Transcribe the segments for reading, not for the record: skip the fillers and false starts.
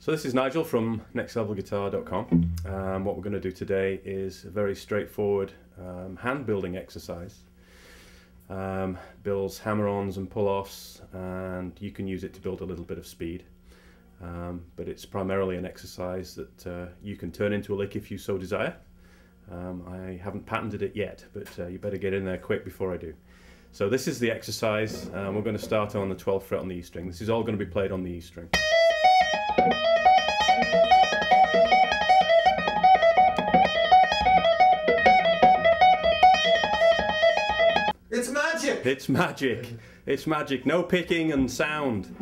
So this is Nigel from nextlevelguitar.com. What we're going to do today is a very straightforward hand building exercise. Builds hammer-ons and pull-offs, and you can use it to build a little bit of speed. But it's primarily an exercise that you can turn into a lick if you so desire. I haven't patented it yet, but you better get in there quick before I do. So this is the exercise. We're going to start on the 12th fret on the E string. This is all going to be played on the E string. It's magic! It's magic! It's magic. No picking and sound.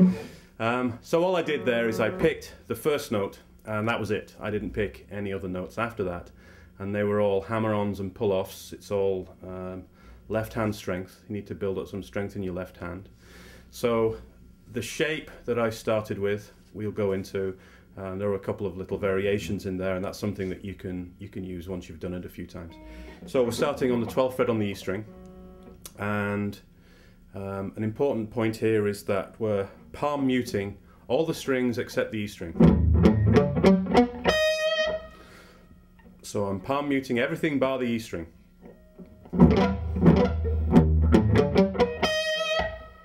So all I did there is I picked the first note, and that was it. I didn't pick any other notes after that. And they were all hammer-ons and pull-offs. It's all left hand strength. You need to build up some strength in your left hand. So the shape that I started with, we'll go into. There are a couple of little variations in there, and that's something that you can use once you've done it a few times. So we're starting on the 12th fret on the E string, and an important point here is that we're palm muting all the strings except the E string. So I'm palm muting everything bar the E string.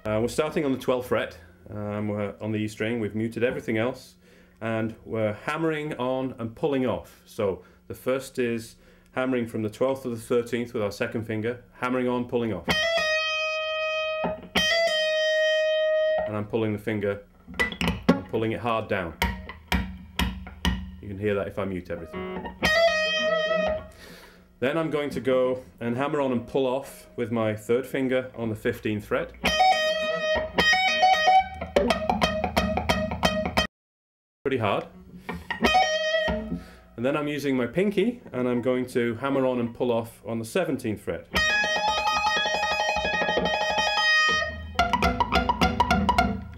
We're starting on the 12th fret. We're on the E string. We've muted everything else, and we're hammering on and pulling off. So the first is hammering from the 12th to the 13th with our second finger, hammering on, pulling off. And I'm pulling the finger, I'm pulling it hard down. You can hear that if I mute everything. Then I'm going to go and hammer on and pull off with my third finger on the 15th fret. Pretty hard. And then I'm using my pinky and I'm going to hammer on and pull off on the 17th fret.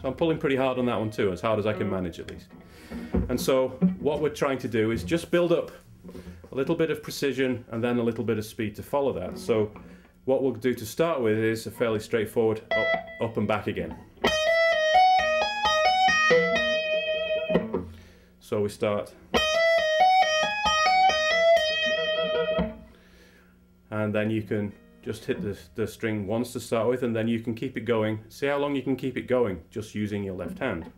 So I'm pulling pretty hard on that one too, as hard as I can manage at least. And so what we're trying to do is just build up a little bit of precision and then a little bit of speed to follow that. So what we'll do to start with is a fairly straightforward up and back again. So we start, and then you can just hit the string once to start with, and then you can keep it going. See how long you can keep it going just using your left hand.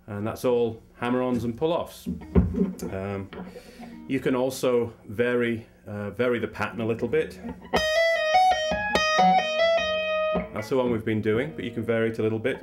And that's all hammer-ons and pull-offs. You can also vary the pattern a little bit. That's the one we've been doing, but you can vary it a little bit.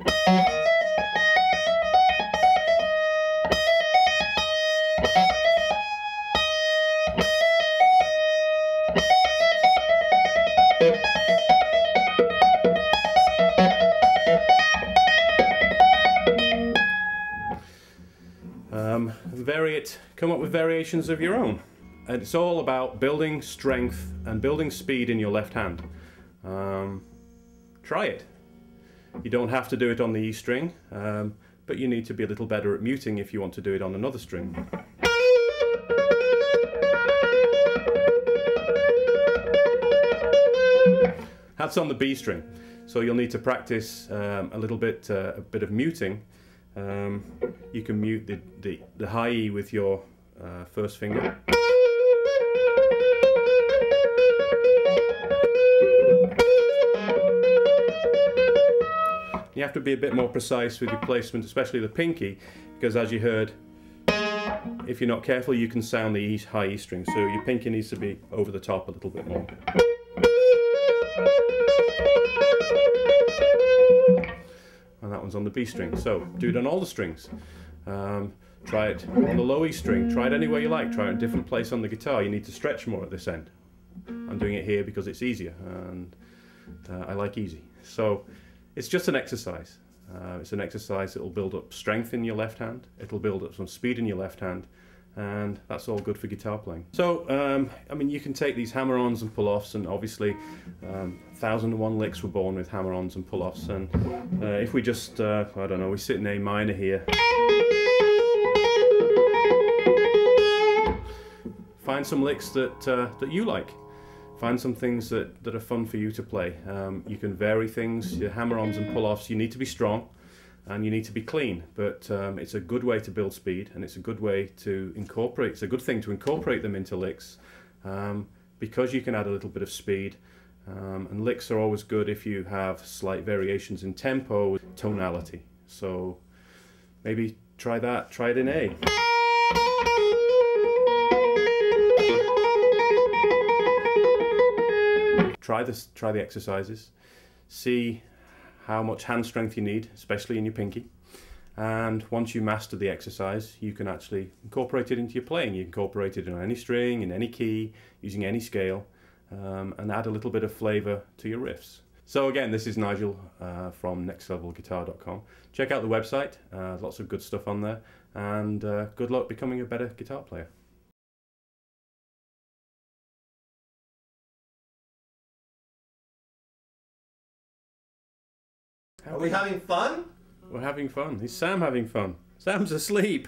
Vary it, come up with variations of your own. And it's all about building strength and building speed in your left hand. Try it. You don't have to do it on the E string, but you need to be a little better at muting if you want to do it on another string. That's on the B string, so you'll need to practice a little bit, a bit of muting. You can mute the high E with your first finger. You have to be a bit more precise with your placement, especially the pinky, because as you heard, if you're not careful you can sound the high E string, so your pinky needs to be over the top a little bit more. And that one's on the B string, so do it on all the strings. Try it on the low E string, try it anywhere you like, try it in a different place on the guitar. You need to stretch more at this end. I'm doing it here because it's easier, and I like easy. So it's just an exercise. It's an exercise that will build up strength in your left hand, it'll build up some speed in your left hand, and that's all good for guitar playing. So, I mean, you can take these hammer-ons and pull-offs, and obviously 1001 licks were born with hammer-ons and pull-offs, and if we just, I don't know, we sit in A minor here, find some licks that you like. Find some things that are fun for you to play. You can vary things, your hammer-ons and pull-offs. You need to be strong and you need to be clean, but it's a good way to build speed, and it's a good way to incorporate, it's a good thing to incorporate them into licks, because you can add a little bit of speed. And licks are always good if you have slight variations in tempo, tonality. So maybe try that, try it in A. Try the exercises, see how much hand strength you need, especially in your pinky. And once you master the exercise, you can actually incorporate it into your playing. You incorporate it on any string, in any key, using any scale, and add a little bit of flavour to your riffs. So again, this is Nigel from nextlevelguitar.com. Check out the website, lots of good stuff on there, and good luck becoming a better guitar player. Are we having fun? We're having fun. Is Sam having fun? Sam's asleep.